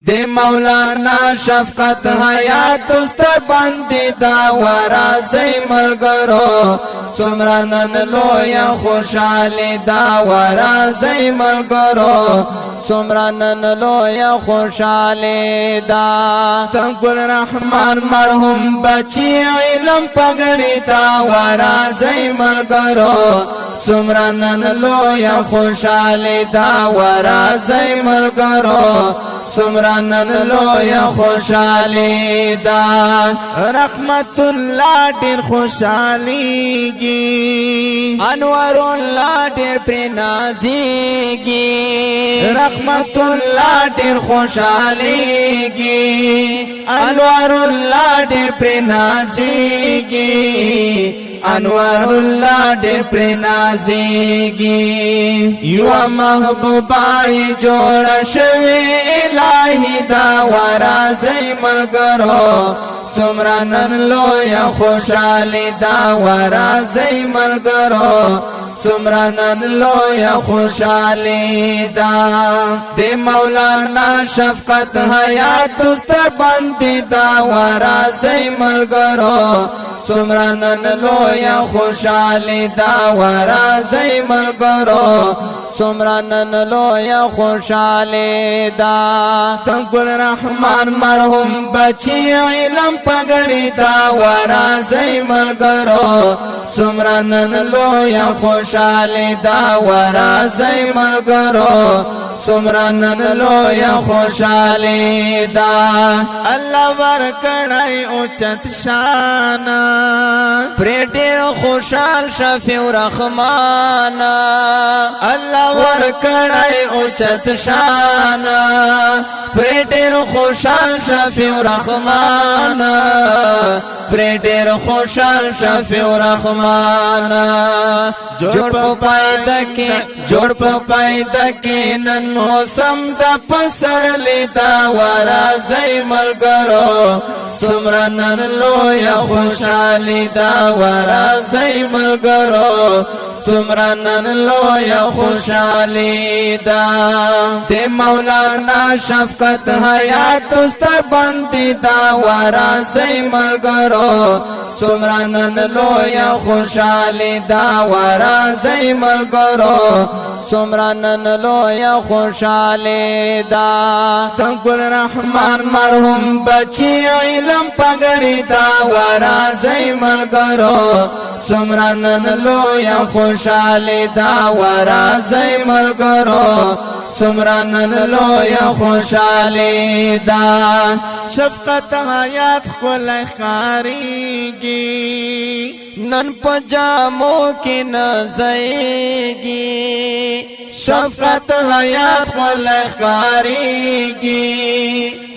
دی مولانا شفقت حیات استر باندې دا ورازی ملګرو څومره نن لویه خوشحالي دا ورازی ملګرو څومره نن لویه خوشحالي دا تنګل رحمان مرحوم بچی علم پګړی دا ورازی ملګرو څومره نن لویه خوشحالي دا ورازی ملګرو څومره نن لویه خوشحالي دا رحمت الله ډېر خوشحاليږي انوار الله ډېر پر نازيږي رحمت الله ډېر خوشحاليږي انوار الله ډېر پر نازيږي انوار الله ډېر پر نازيږي یو محبوبای جوړ شوی الہی دا ورازی ملګرو څومره نن لویه خوشحالي دا ورازی ملګرو څومره نن لویه خوشحالي دا د مولانا شفقت حیات استر باندې دا ورازی ملګرو څومره نن لویه خوشحالي دا ورازی ملګرو څومره نن لویه خوشحالي دا تنګل رحمان مرحوم بچی علم پګړی دا ورازی ملګرو څومره نن لویه خوشحالي دا ورازی ملګرو څومره نن لویه خوشحالي دا الله ورکړی اوچت شان پر ډېر خوشحال شفیع رحمان الله ورکړی اوچت شان پر ډېر خوشحال شفیع رحمان پر ډېر خوشحال شفیع رحمان جوړ په پیدا کې نن موسم د پسرلی دا ورازی ملګرو څومره نن لویه خوشحالي دا ورازی ملګرو څومره نن لویه خوشحالي دا د مولانا شفقت حیات استر باندې دا ورازی ملګرو څومره نن لویه خوشحالي دا ورازی ملګرو څومره نن لویه خوشحالي دا تنګل رحمان مرحوم بچی علم پګړی دا ورازی ملګرو څومره نن لویه خوشحالي دا ورازی ملګرو څومره نن لویه خوشحالي دا شفقت حیات ښکلی ښکارېږي نن په جامو کې نازېږي شفقت حیات ښکلی ښکارېږي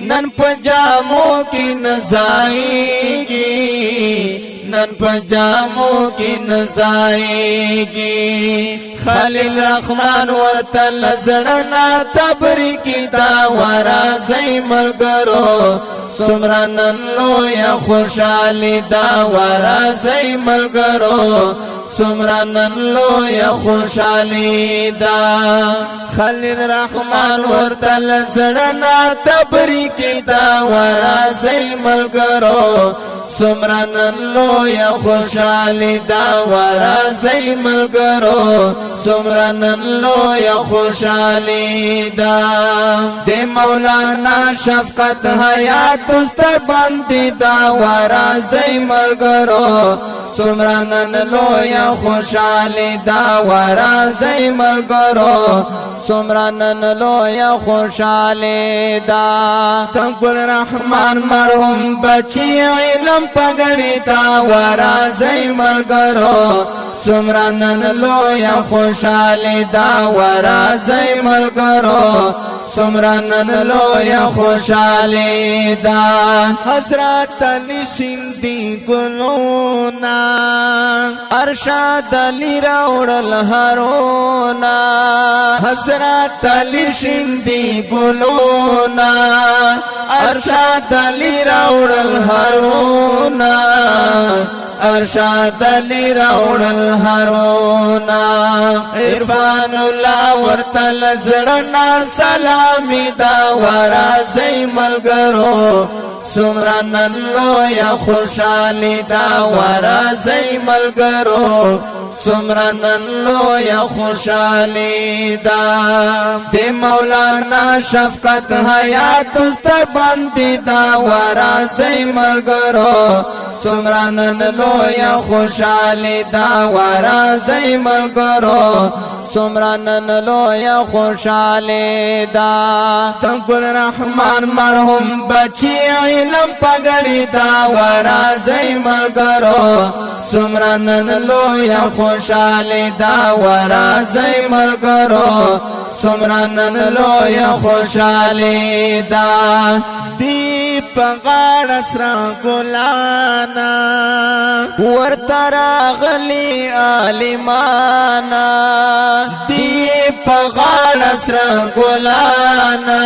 نن په جامو کې نازېږي نن په جامو کې نازېږي خلیل رحمان ورته لزړه نه تبریکي دا ورازی ملګرو څومره نن لویه خوشحالي دا ورازی ملګرو څومره نن لویه خوشحالي دا خلیل رحمان ورته لزړه نه تبریکي دا ورازی ملګرو څومره نن لویه خوشحالي دا ورازی ملګرو څومره نن لویه خوشحالي دا د مولانا شفقت حیات استر باندې دا ورازی ملګرو څومره نن لویه خوشحالي دا ورازی ملګرو څومره نن لویه خوشحالي دا تنګل رحمان مرحوم بچی علم پګړی دا ورازی ملګرو څومره نن لویه خوشحالي دا ورازی ملګرو څومره نن لویه خوشحالي دا حضرت علی شیندي ګلونا ارشاد علی راوړل هرونا حضرت علی شیندي ګلونا ارشاد علی راوړل هرونا ارشاد علی راوړل هرونا عرفان الله ورتل زړنا سلامي دا ورازي ملګرو سمرانن لویا خوشالي دا ورازي ملګرو سمرانن لویا خوشالي دا دی مولانا شفقت حیات استر بندی دا ورازي ملګرو سمرانن لویا خوشالي دا ورازي ملګرو سمرانن لویا خوشالي دا تنقل رحمان مرحوم بچی علم پگڑی دا ورازي ملګرو سمرانن لویا خوشالي دا ورازي ملګرو سمرانن لویا خوشالي دا دی پغاړ سره ګلانا ورترا غلی عالمانا دی پغاړ سره ګلانا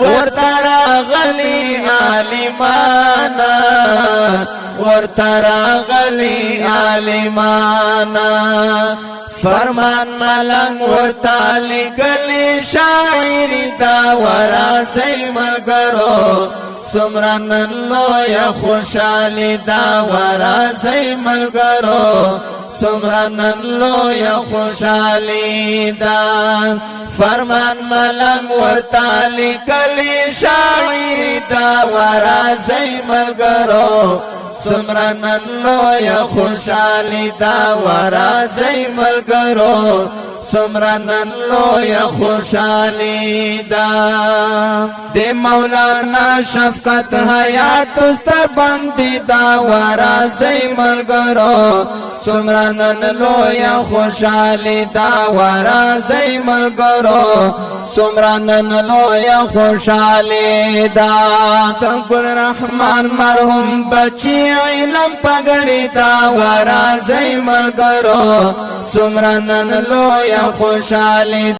ورترا غلی عالمانا ورترا غلی عالمانا فرمان ملنگ ورتالی گلی شاعری دا ورازی ملګرو سمرانن لویا خوشالی دا ورازی ملګرو سمرانن لویا خوشالی دا فرمان ملنگ ورتالی گلی شاعری دا ورازی ملګرو سمرانن لویا خوشالی دا ورازي ملګرو سمرانن لویا خوشالی دا دی مولانا شفقت حیات استر بندی دا ورازي ملګرو سمرانن لویا خوشالی دا ورازي ملګرو سمرانن لویا خوشالی دا تنقل رحمان مرحوم بچی علم پگڑی دا ورازي ملګرو سمرانن لویا خوشالی